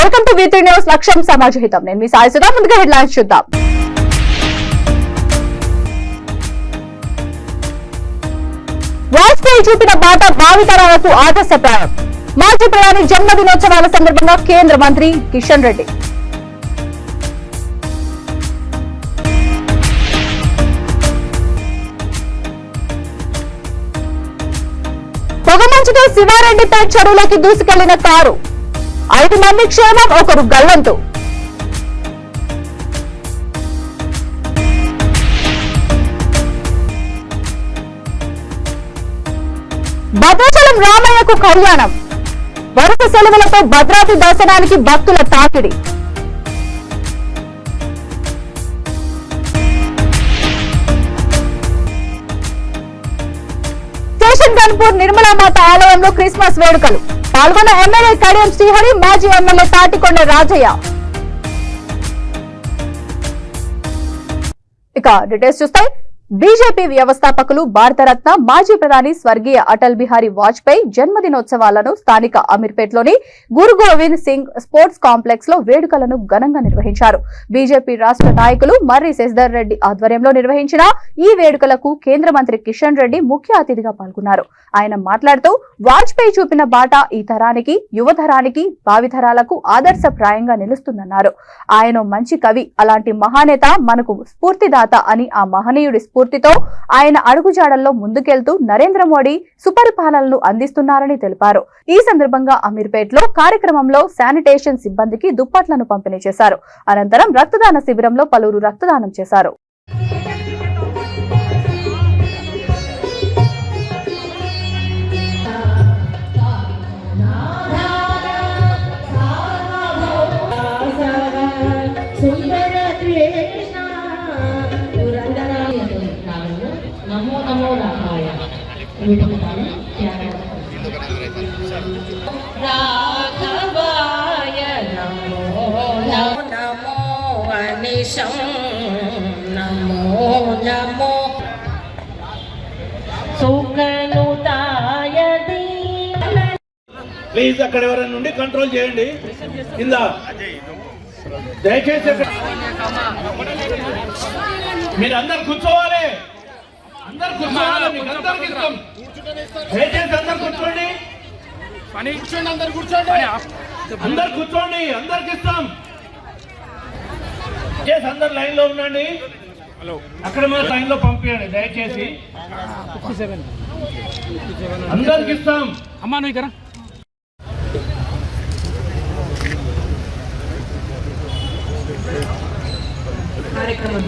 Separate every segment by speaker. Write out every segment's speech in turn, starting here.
Speaker 1: Welcome to V3 news లక్ష్యం సమాజహితం. నేను మీ సాయి సుధా. ముందుగా హెడ్లైన్స్ చూద్దాం. వాజ్పేయి చూపిన బాట భావితరాలకు ఆదర్శప్రాయం. మాజీ ప్రధాని జన్మదినోత్సవాల సందర్భంగా కేంద్ర మంత్రి కిషన్ రెడ్డి. పొగమంచుతో శివారెడ్డిపేట చెరువులోకి దూసుకెళ్లిన కారు. 5 మంది క్షేమం, 1 గల్లంతు. భద్రాచలం రామయ్యకు కళ్యాణం. వరుస సెలవులతో భద్రాద్రి దర్శనానికి భక్తుల తాకిడి. స్టేషన్ గన్పూర్ నిర్మలామాత ఆలయంలో క్రిస్మస్ వేడుకలు. పాల్గొన్న ఎమ్మెల్యే కడియం శ్రీహరి, మాజీ ఎమ్మెల్యే తాటికొండ రాజయ్య. ఇక డీటెయిల్స్ చూస్తే బీజేపీ వ్యవస్థాపకులు భారతరత్న మాజీ ప్రధాని స్వర్గీయ అటల్ బిహారీ వాజ్పేయి జన్మదినోత్సవాలను స్థానిక అమీర్పేట్లోని గురు గోవింద్ సింగ్ స్పోర్ట్స్ కాంప్లెక్స్ లో వేడుకలను ఘనంగా నిర్వహించారు. బీజేపీ రాష్ట్ర నాయకులు మర్రి శశిధర్ రెడ్డి ఆధ్వర్యంలో నిర్వహించిన ఈ వేడుకలకు కేంద్ర మంత్రి కిషన్ రెడ్డి ముఖ్య అతిథిగా పాల్గొన్నారు. ఆయన మాట్లాడుతూ వాజ్పేయి చూపిన బాట ఈ తరానికి, యువతరానికి, భావితరాలకు ఆదర్శప్రాయంగా నిలుస్తుందన్నారు. ఆయన మంచి కవి, అలాంటి మహానేత మనకు స్ఫూర్తిదాత అని, ఆ మహనీయుడి స్ఫూర్తితో ఆయన అడుగుజాడల్లో ముందుకెళ్తూ నరేంద్ర మోడీ సుపరిపాలనను అందిస్తున్నారని తెలిపారు. ఈ సందర్భంగా అమీర్పేట్లో కార్యక్రమంలో శానిటేషన్ సిబ్బందికి దుప్పట్లను పంపిణీ చేశారు. అనంతరం రక్తదాన శిబిరంలో పలువురు రక్తదానం చేశారు.
Speaker 2: రాఘవాయ నమో నమో అనిశం నమో నమో సుఖనుతాయ.
Speaker 3: ప్లీజ్ అక్కడ ఎవరైనా నుండి కంట్రోల్ చేయండి. కింద దయచేసి మీరు అందరు కూర్చోవాలి. అందరు కూర్చోవాలి. మీకు అందరికి ఇస్తాం. దయచేసి అందరు కూర్చోండి. అందరు కూర్చోండి. అందరికి ఇస్తాం. చేసి అందరు లైన్ లో ఉండండి. అక్కడ మన లైన్ లో పంపించండి దయచేసి. అందరికి ఇస్తాం. అమ్మా నువ్వు ఇక్కడ కార్యక్రమం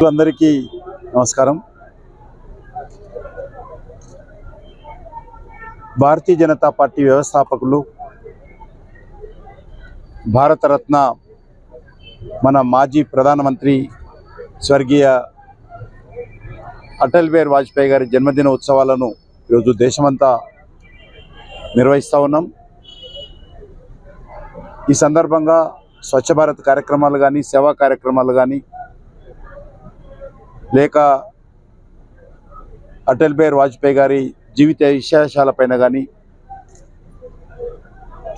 Speaker 4: అందరికీ నమస్కారం. భారతీయ జనతా పార్టీ వ్యవస్థాపకులు, భారతరత్న మన మాజీ ప్రధానమంత్రి స్వర్గీయ అటల్ బిహారీ వాజ్పేయి గారి జన్మదిన ఉత్సవాలను ఈరోజు దేశమంతా నిర్వహిస్తూ ఉన్నాం. ఈ సందర్భంగా స్వచ్ఛ భారత్ కార్యక్రమాలు కానీ, సేవా కార్యక్రమాలు కానీ, లేక అటల్ బిహారీ వాజ్పేయి గారి జీవిత విశేషాలపైన కానీ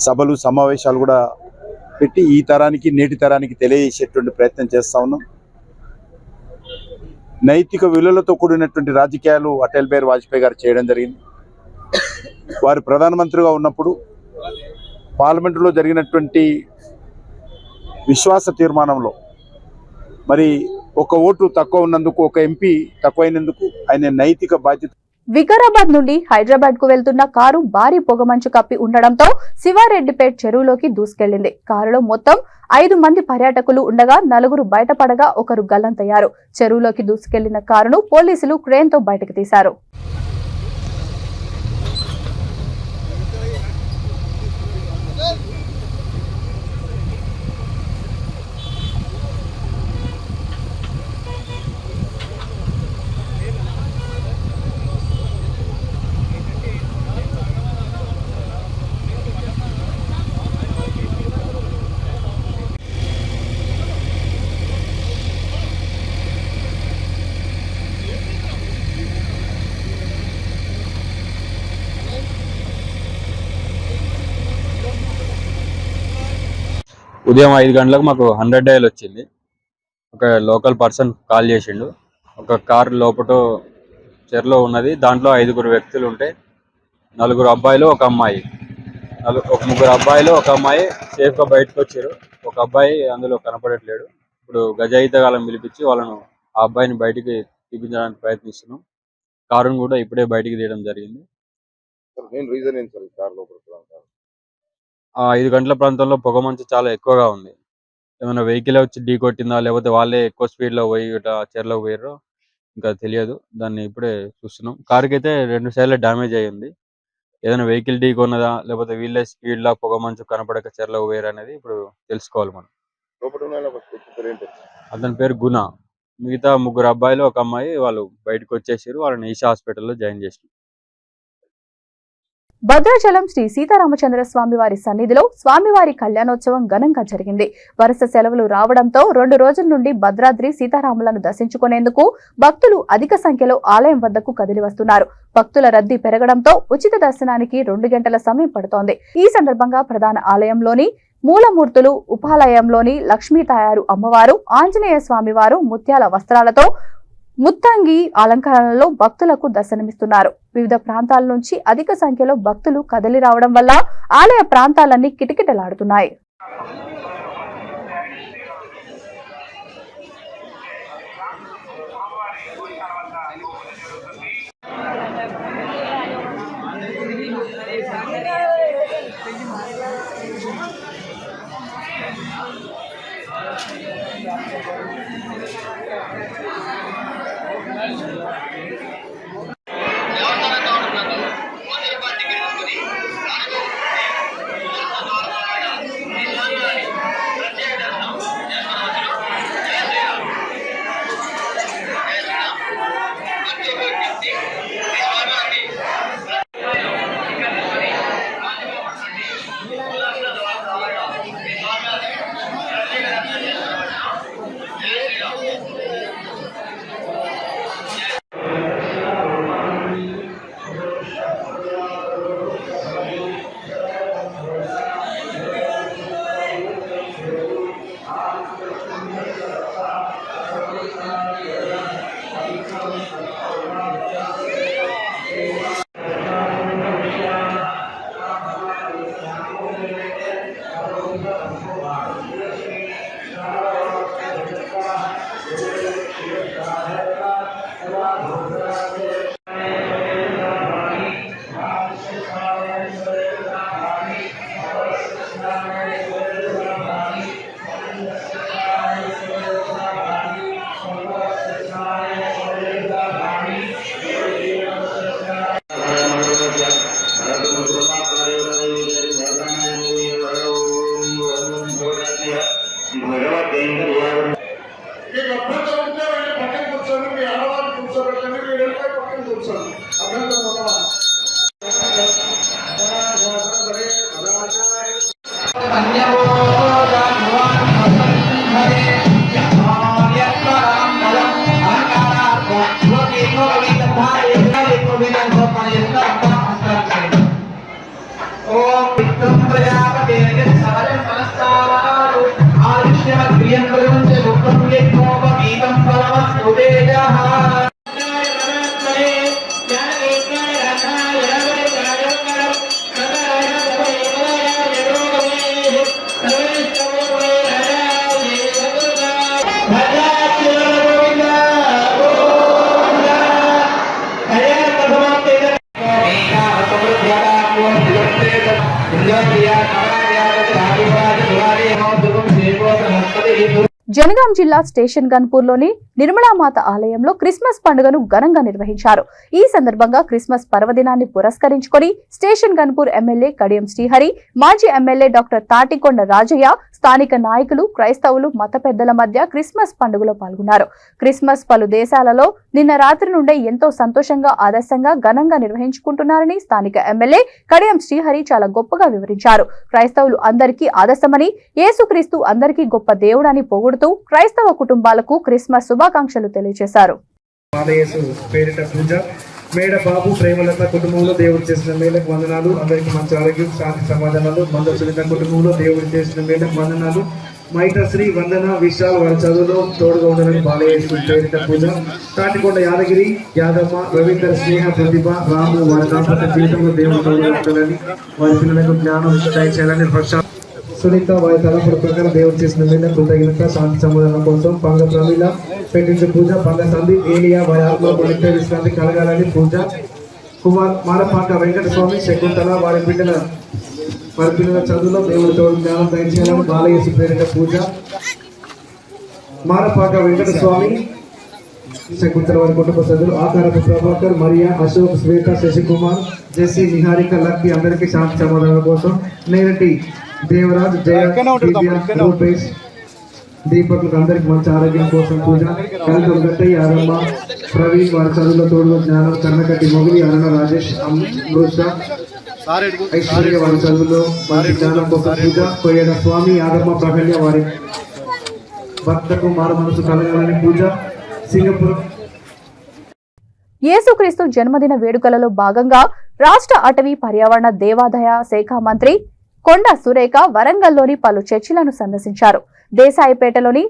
Speaker 4: సభలు, సమావేశాలు కూడా పెట్టి ఈ తరానికి, నేటి తరానికి తెలియజేసేటువంటి ప్రయత్నం చేస్తూ ఉన్నాం. నైతిక విలువలతో కూడినటువంటి రాజకీయాలు అటల్ బిహారీ వాజ్పేయి గారు చేయడం జరిగింది. వారు ప్రధానమంత్రిగా ఉన్నప్పుడు పార్లమెంటులో జరిగినటువంటి విశ్వాస తీర్మానంలో మరి ఒక ఓటు తక్కువ ఉన్నందుకు, ఒక ఎంపీ తక్కువైనందుకు ఆయన నైతిక బాధ్యత.
Speaker 1: వికారాబాద్ నుండి హైదరాబాద్ కు వెళ్తున్న కారు భారీ పొగమంచు కప్పి ఉండడంతో శివారెడ్డిపేట్ చెరువులోకి దూసుకెళ్లింది. కారులో మొత్తం 5 మంది పర్యాటకులు ఉండగా 4 బయటపడగా 1 గల్లంతయ్యారు. చెరువులోకి దూసుకెళ్లిన కారును పోలీసులు క్రేన్ తో బయటకు తీశారు.
Speaker 5: ఉదయం 5 గంటలకు మాకు 100 డయల్ వచ్చింది. ఒక లోకల్ పర్సన్ కాల్ చేసిండు. ఒక కార్ లోపల చెరలో ఉన్నది, దాంట్లో 5 వ్యక్తులు ఉంటే 4 అబ్బాయిలు 1 అమ్మాయి, 3 అబ్బాయిలు 1 అమ్మాయి సేఫ్గా బయటకు వచ్చారు. ఒక అబ్బాయి అందులో కనపడట్లేడు. ఇప్పుడు గజాయితగాళ్ళని పిలిపించి వాళ్ళను ఆ అబ్బాయిని బయటికి తీపించడానికి ప్రయత్నిస్తున్నాం. కారును కూడా ఇప్పుడే బయటికి తీయడం జరిగింది. 5 గంటల ప్రాంతంలో పొగమంచు చాలా ఎక్కువగా ఉంది. ఏమైనా వెహికల్ వచ్చి ఢీ కొట్టిందా, లేకపోతే వాళ్ళే ఎక్కువ స్పీడ్లో పోయి చెరలోకి పోయారో ఇంకా తెలియదు. దాన్ని ఇప్పుడే చూస్తున్నాం. కారుకి అయితే 2 సైడ్ల డ్యామేజ్ అయ్యింది. ఏదైనా వెహికల్ ఢీ కొన్నదా, లేకపోతే వీళ్ళే స్పీడ్లో పొగమంచు కనపడక చెరలోకి పోయారు అనేది ఇప్పుడు తెలుసుకోవాలి మనం. అతని పేరు గుణ. మిగతా 3 అబ్బాయిలు 1 అమ్మాయి వాళ్ళు బయటకు వచ్చేసారు. వాళ్ళని ఈషా హాస్పిటల్లో జాయిన్ చేసి.
Speaker 1: భద్రాచలం శ్రీ సీతారామచంద్ర స్వామి వారి సన్నిధిలో స్వామివారి కళ్యాణోత్సవం ఘనంగా జరిగింది. వరుస సెలవులు రావడంతో 2 రోజుల నుండి భద్రాద్రి సీతారాములను దర్శించుకునేందుకు భక్తులు అధిక సంఖ్యలో ఆలయం వద్దకు కదిలి వస్తున్నారు. భక్తుల రద్దీ పెరగడంతో ఉచిత దర్శనానికి 2 గంటల సమయం పడుతోంది. ఈ సందర్భంగా ప్రధాన ఆలయంలోని మూలమూర్తులు, ఉపాలయంలోని లక్ష్మీ తాయారు అమ్మవారు, ఆంజనేయ స్వామివారు ముత్యాల వస్త్రాలతో ముత్తంగి అలంకరణలో భక్తులకు దర్శనమిస్తున్నారు. వివిధ ప్రాంతాల నుంచి అధిక సంఖ్యలో భక్తులు కదలి రావడం వల్ల ఆలయ ప్రాంతాలన్నీ కిటకిటలాడుతున్నాయి. జనగాం జిల్లా స్టేషన్ గన్పూర్లోని నిర్మలామాత ఆలయంలో క్రిస్మస్ పండుగను ఘనంగా నిర్వహించారు. ఈ సందర్భంగా క్రిస్మస్ పర్వదినాన్ని పురస్కరించుకొని స్టేషన్ గన్పూర్ ఎమ్మెల్యే కడియం శ్రీహరి, మాజీ ఎమ్మెల్యే డాక్టర్ తాటికొండ రాజయ్య, స్థానిక నాయకులు, క్రైస్తవులు, మత పెద్దల మధ్య క్రిస్మస్ పండుగలో పాల్గొన్నారు. క్రిస్మస్ పలు దేశాలలో నిన్న రాత్రి నుండే ఎంతో సంతోషంగా, ఆదర్శంగా ఘనంగా నిర్వహించుకుంటున్నారని స్థానిక ఎమ్మెల్యే కడియం శ్రీహరి చాలా గొప్పగా వివరించారు. క్రైస్తవులు అందరికీ ఆదర్శమని, యేసుక్రీస్తు అందరికీ గొప్ప దేవుడని పొగుడుతూ క్రైస్తవ కుటుంబాలకు క్రిస్మస్ శుభాకాంక్షలు తెలియజేశారు.
Speaker 6: మేడ బాబు ప్రేమలత కుటుంబంలో దేవుడు చేసిన మేలకు వందనాలు. అందరికీ మంచి ఆరోగ్యం, శాంతి, సమాధానాలు. మంద సునీత కుటుంబంలో దేవుడు చేసిన మేలకు వందనాలు. మైతశ్రీ, వందన, విశాల్ వారి చదువులో తోడుగా ఉండాలని బాలయేసు పేరిట పూజ. తాటికొండ యాదగిరి, యాదమ్మ, రవీందర్, స్నేహ, ప్రతిభ, రాము వారి దాంపత్య జీవితంలో దేవుడు తోడుగా ఉండాలని, వారి పిల్లలకు జ్ఞానం దయచేయాలని. ప్రశాంత్, సునీత వారి తలపుల ప్రకారం దేవుడు చేసిన మీద కృతజ్ఞత, శాంతి, సమాధానం కోసం. పంగ ప్రమిళ పెట్టించే పూజ. పంగ సంధి, ఏలియా వారి ఆత్మకు నిత్య విశ్రాంతి కలగాలని పూజ. కుమార్ మారపాక వెంకట స్వామి, శకుంతల వారి పిల్లల చదువులో దేవుడు తోడు జ్ఞానం దయచేయాలని బాలయేసు పేరిట పూజ. మారపాక వెంకట స్వామి, శకుంతల వారి కుటుంబ సభ్యులు, ఆకారపు ప్రభాకర్, మరియా, అశోక్, శ్వేత, శశికుమార్, జెస్సీ, నిహారిక, లక్కి అందరికీ శాంతి సమాధానం కోసం. నేనటి దేవరాజ్, జయ, రూపేష్, దీపకులకు అందరికి మంచి ఆరోగ్యం కోసం పూజ. కనకం గట్టయ్య, ఆరమ్మ, ప్రవీణ్ వారి చదువుల తోడు జ్ఞానం. కర్ణకట్టి మొగిలి, అరుణ, రాజేష్, అమృష, ఐశ్వర్య వారి చదువులో మంచి జ్ఞానం కోసం పూజ. కొయ్యడ స్వామి, ఆరమ్మ, ప్రహల్య వారి భక్తకు మారు మనసు కలగాలని పూజ. సింగపూర్
Speaker 1: యేసుక్రీస్తు జన్మదిన వేడుకలలో భాగంగా రాష్ట్ర అటవీ పర్యావరణ దేవాదాయ శాఖ మంత్రి కొండ సురేఖ వరంగల్లోని పలు చర్చిలను సందర్శించారు. దేశాయిపేటలోని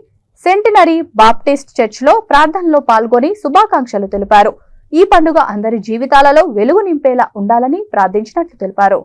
Speaker 1: సెంటినరీ బాప్టిస్ట్ చర్చ్లో ప్రార్థనలో పాల్గొని శుభాకాంక్షలు తెలిపారు. ఈ పండుగ అందరి జీవితాలలో వెలుగు నింపేలా ఉండాలని ప్రార్థించినట్లు తెలిపారు.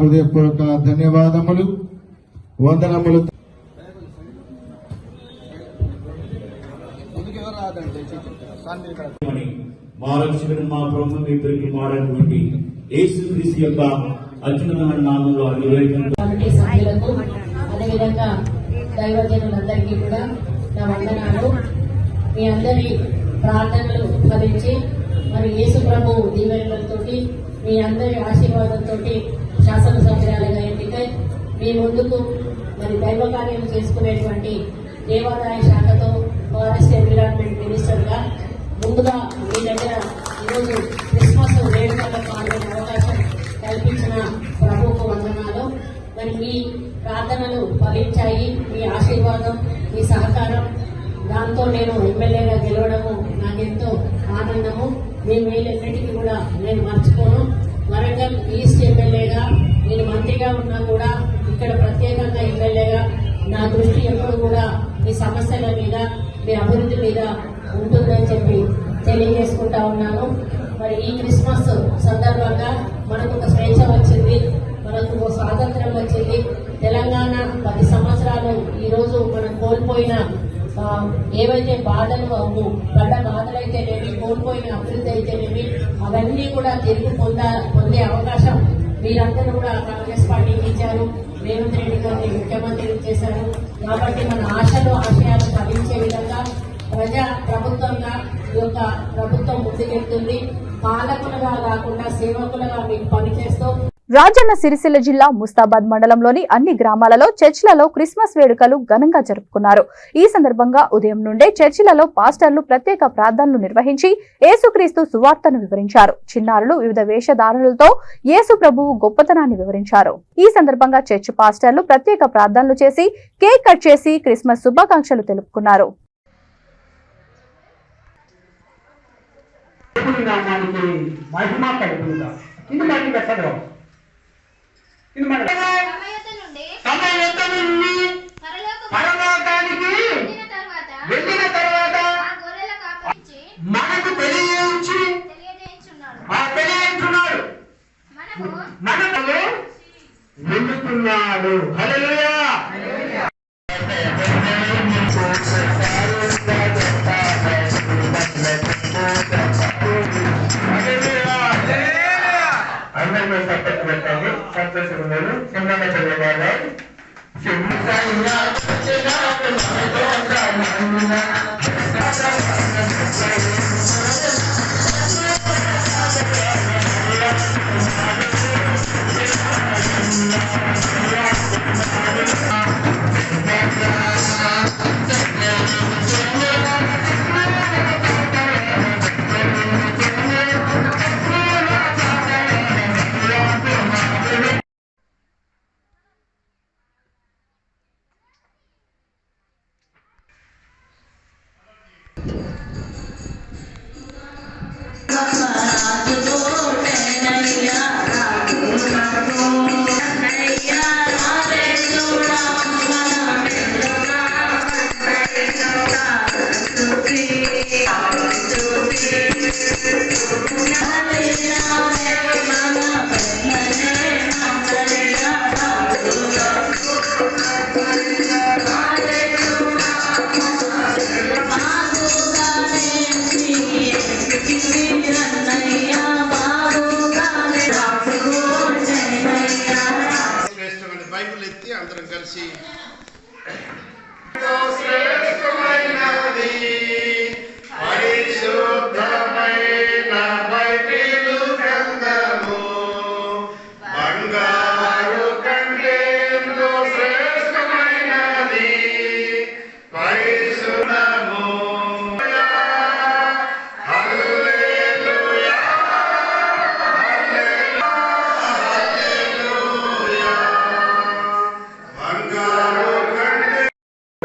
Speaker 6: హృదయపూర్వక ధన్యవాదములు, వందనములు.
Speaker 7: మా ప్రభుత్వం ఇద్దరికి మారినటువంటి యేసుక్రీస్తు యొక్క అత్యున్నతమైన నామంలో కమిటీ సభ్యులకు, అదేవిధంగా దైవజనులందరికీ కూడా నా వందనాలు. మీ అందరి ప్రార్థనలు ఫలించి మరి యేసు ప్రభు దీవెనలతోటి, మీ అందరి ఆశీర్వాదంతో శాసనసభ్యురాలుగా ఎన్నికై మీ ముందుకు మరి దైవ కార్యం చేసుకునేటువంటి దేవాదాయ శాఖతో ఫారెస్ట్ ఎన్విరాన్మెంట్ మినిస్టర్గా ముందుగా మీ దగ్గర ఈరోజు క్రిస్మస్ వేడుకల్లో పాల్గొనే అవకాశం కల్పించిన ప్రభువుకు వందనాలు. మరి మీ ప్రార్థనలు ఫలించాయి. మీ ఆశీర్వాదం, మీ సహకారం, దాంతో నేను ఎమ్మెల్యేగా గెలవడము నాకెంతో ఆనందము. మీ మేలన్నిటికీ కూడా నేను మర్చిపోను. వరంగల్ ఈస్ట్ ఎమ్మెల్యేగా నేను మంత్రిగా ఉన్నా కూడా ఇక్కడ ప్రత్యేకంగా ఎమ్మెల్యేగా నా దృష్టి ఎప్పుడు కూడా మీ సమస్యల మీద, మీ అభివృద్ధి మీద ఉంటుందని చెప్పి తెలియజేసుకుంటా ఉన్నాను. మరి ఈ క్రిస్మస్ సందర్భంగా మనకు ఒక స్వేచ్ఛ వచ్చింది, మనకు ఒక స్వాతంత్రం వచ్చింది. తెలంగాణ 10 సంవత్సరాలు ఈరోజు మనం కోల్పోయిన ఏవైతే బాధలు పడ్డ బాధలైతేనేమి, కోల్పోయిన అభివృద్ధి అయితేనేమి, అవన్నీ కూడా తిరిగి పొందే అవకాశం మీరందరూ కూడా కాంగ్రెస్ పార్టీకి ఇచ్చారు. రేవంత్ రెడ్డి గారిని ముఖ్యమంత్రి చేశారు. కాబట్టి మన ఆశలు, ఆశయాలు ఫలించే విధంగా ప్రజా ప్రభుత్వంగా ఈ యొక్క ప్రభుత్వం ముందుకెళ్తుంది. పాలకులుగా కాకుండా సేవకులుగా మీకు పనిచేస్తూ
Speaker 1: రాజన్న సిరిసిల్ల జిల్లా ముస్తాబాద్ మండలంలోని అన్ని గ్రామాలలో చర్చిలలో క్రిస్మస్ వేడుకలు ఘనంగా జరుపుకున్నారు. ఈ సందర్భంగా ఉదయం నుండే చర్చిలలో పాస్టర్లు ప్రత్యేక ప్రార్థనలు నిర్వహించి యేసుక్రీస్తు సువార్తను వివరించారు. చిన్నారులు వివిధ వేషధారణలతో యేసు ప్రభువు గొప్పతనాన్ని వివరించారు. ఈ సందర్భంగా చర్చి పాస్టర్లు ప్రత్యేక ప్రార్థనలు చేసి కేక్ కట్ చేసి క్రిస్మస్ శుభాకాంక్షలు తెలుపుకున్నారు.
Speaker 8: వెళ్ళిన తర్వాత మనకు తెలియజేయించున్నాడు. మనలో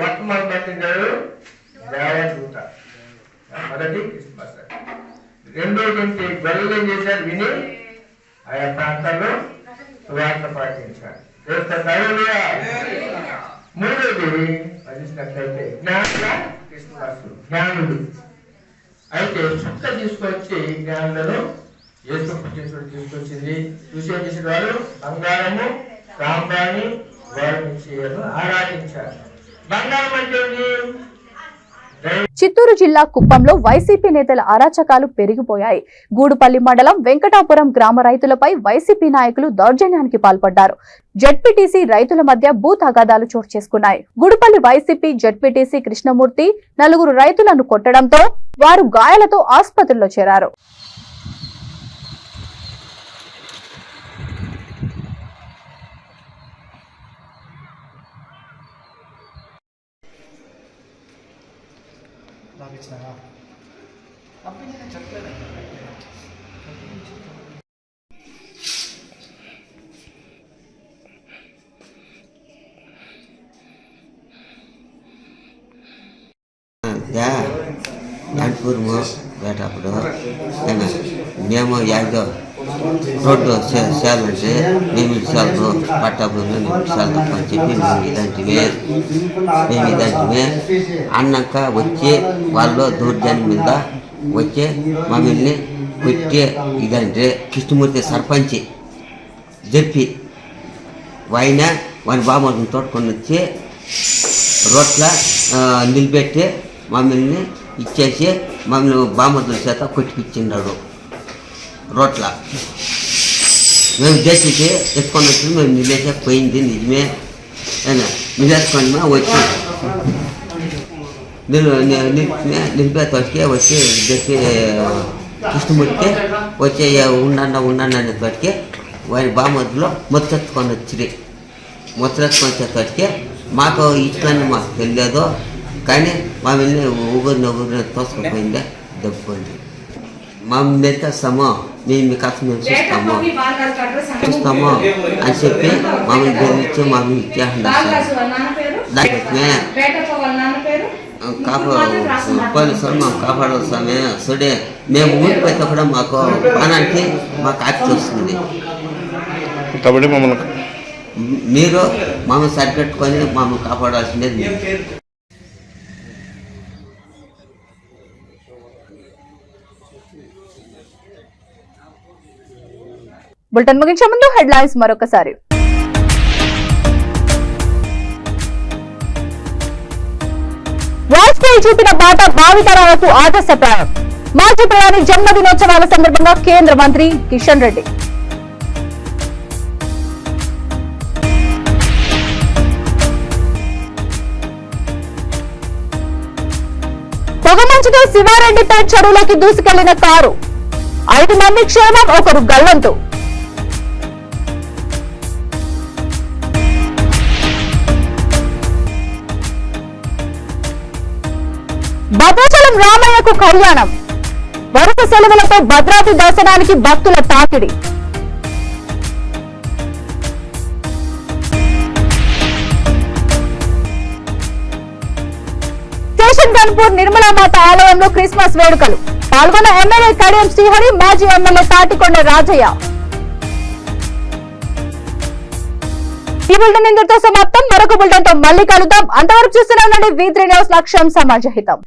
Speaker 6: వర్తమానం పట్టించాడు దేవదూత. మొదటి క్రిస్మస్. రెండోది ఏంటి? గొర్రెలు ఏం చేశారు? విని ఆయా ప్రాంతాల్లో సువార్త పాటించారు. మూడోది పదిసినట్లయితే క్రిస్మస్, జ్ఞానుడు. అయితే చుక్క తీసుకొచ్చి జ్ఞానులను యేసుక్రీస్తుడు తీసుకొచ్చింది. చూసే చేసిన వాళ్ళు బంగారము సాంబ్రాణి వారిని ఆరాధించారు. బంగారం అంటే
Speaker 1: చిత్తూరు జిల్లా కుప్పంలో వైసీపీ నేతల అరాచకాలు పెరిగిపోయాయి. గూడుపల్లి మండలం వెంకటాపురం గ్రామ రైతులపై వైసీపీ నాయకులు దౌర్జన్యానికి పాల్పడ్డారు. జడ్పీటీసీ రైతుల మధ్య భూ తగాదాలు చోటు చేసుకున్నాయి. గూడుపల్లి వైసీపీ జడ్పీటీసీ కృష్ణమూర్తి 4 రైతులను కొట్టడంతో వారు గాయాలతో ఆసుపత్రిలో చేరారు.
Speaker 9: యాండ్పూర్ము వేటప్పుడు మేము యాదో రోడ్డు చేయాలంటే మేము ఇచ్చాము పట్టాపురంలో మేము ఇచ్చాము అని చెప్పి మేము ఇదంటివే అన్నాక వచ్చి వాళ్ళు దౌర్జన్యం మీద వచ్చి మమ్మల్ని కొట్టి ఇదంటే కృష్ణమూర్తి సర్పంచి చెప్పి ఆయన వాని బామ్మని తోడుకొని వచ్చి రోడ్ల నిలబెట్టి మమ్మల్ని ఇచ్చేసి మమ్మల్ని బామ్మదుల చేత కొట్టిపించిన్నాడు రోడ్ల. మేము జడ్జికి ఎత్తుకొని వచ్చి మేము నిలేసే పోయింది నిజమే నిలేసుకొని వచ్చి నిలిపేతోటికి వచ్చి జడ్జి కృష్ణమూర్తికి వచ్చి ఉండండి అనే తోటికి వారి బామ్మదులో మొత్తెత్తుకొని వచ్చి వచ్చేతోటికి మాకు ఇట్లని మాకు తెలియదు కానీ మమ్మల్ని ఊరిని తోసుకుపోయిందే దెబ్బపోయింది. మమ్మల్ని ఎంతేస్తామో మేము మీ కథ మేము చూస్తాము అని చెప్పి మమ్మల్ని బెదిరించి మమ్మల్ని ఇచ్చేస్తున్నారు. పోలీసులు మేము కాపాడుతామే చూడే మేము ఊరిపోతే కూడా మాకు ప్రాణానికి మాకు ఆచి వస్తుంది.
Speaker 4: కాబట్టి
Speaker 9: మీరు మమ్మల్ని సరిపెట్టుకొని మమ్మల్ని కాపాడాల్సిందేది.
Speaker 1: బులెటిన్ ముగించే ముందు హెడ్లైన్స్ మరొకసారి. వాజ్పేయి చూపిన బాట భావితరాలకు ఆదర్శప్రాయం. మాజీ ప్రధాని జన్మదినోత్సవాల సందర్భంగా కేంద్ర మంత్రి కిషన్ రెడ్డి. పొగమంచుతో శివారెడ్డిపేట చెరువులోకి దూసుకెళ్లిన కారు. 5 మంది క్షేమం, 1 గల్లంతు. భద్రాచలం రామయ్యకు కళ్యాణం. వరుస సెలవులతో భద్రాద్రి దర్శనానికి భక్తుల తాకిడి. స్టేషన్ గన్పూర్ నిర్మలామాత ఆలయంలో క్రిస్మస్ వేడుకలు. పాల్గొన్న ఎమ్మెల్యే కడియం శ్రీహరి, మాజీ ఎమ్మెల్యే తాటికొండ రాజయ్య. ఈ బులెటిన్ ఇంతటితో సమాప్తం. మరొక బులెటిన్ తో మళ్ళీ కలుద్దాం. అంతవరకు చూస్తూనే ఉండండి V3 న్యూస్. లక్ష్యం సమాజహితం.